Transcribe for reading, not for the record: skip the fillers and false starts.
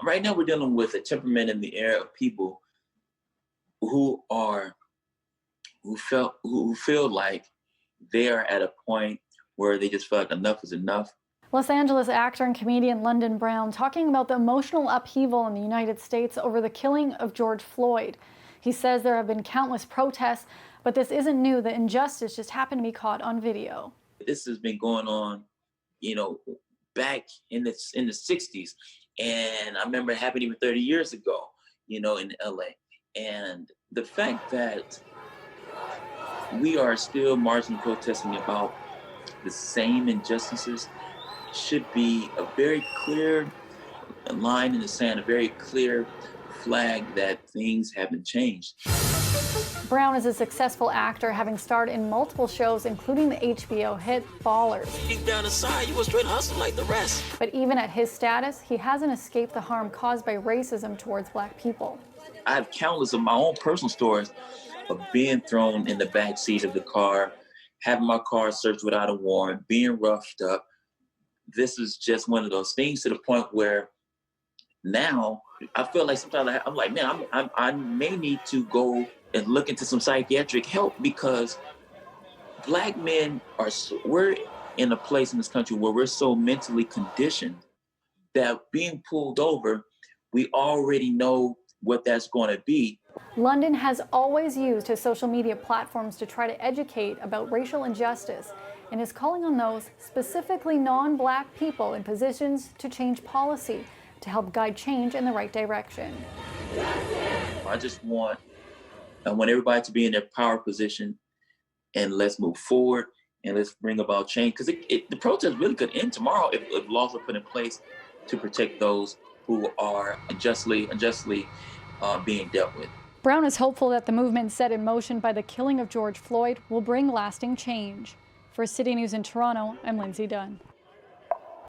right now we're dealing with a temperament in the air of people who are who feel like they are at a point where they just feel like enough is enough. Los Angeles actor and comedian London Brown talking about the emotional upheaval in the United States over the killing of George Floyd. He says there have been countless protests, but this isn't new. The injustice just happened to be caught on video. This has been going on, you know, back in the 60s. And I remember it happened even 30 years ago, you know, in LA. And the fact that we are still marching and protesting about the same injustices should be a very clear line in the sand, a very clear flag that things haven't changed. Brown is a successful actor, having starred in multiple shows, including the HBO hit Ballers. Deep down inside, you a straight hustler like the rest. But even at his status, he hasn't escaped the harm caused by racism towards Black people. I have countless of my own personal stories of being thrown in the back seat of the car, having my car searched without a warrant, being roughed up. This is just one of those things, to the point where now I feel like sometimes I'm like, man, I may need to go and look into some psychiatric help, because Black men we're in a place in this country where we're so mentally conditioned that being pulled over, we already know what that's going to be. London has always used his social media platforms to try to educate about racial injustice, and is calling on those, specifically non-Black people in positions to change policy, to help guide change in the right direction. I want everybody to be in their power position, and let's move forward and let's bring about change. Because the protest really could end tomorrow if laws are put in place to protect those who are unjustly being dealt with. Brown is hopeful that the movement set in motion by the killing of George Floyd will bring lasting change. For City News in Toronto, I'm Lindsay Dunn.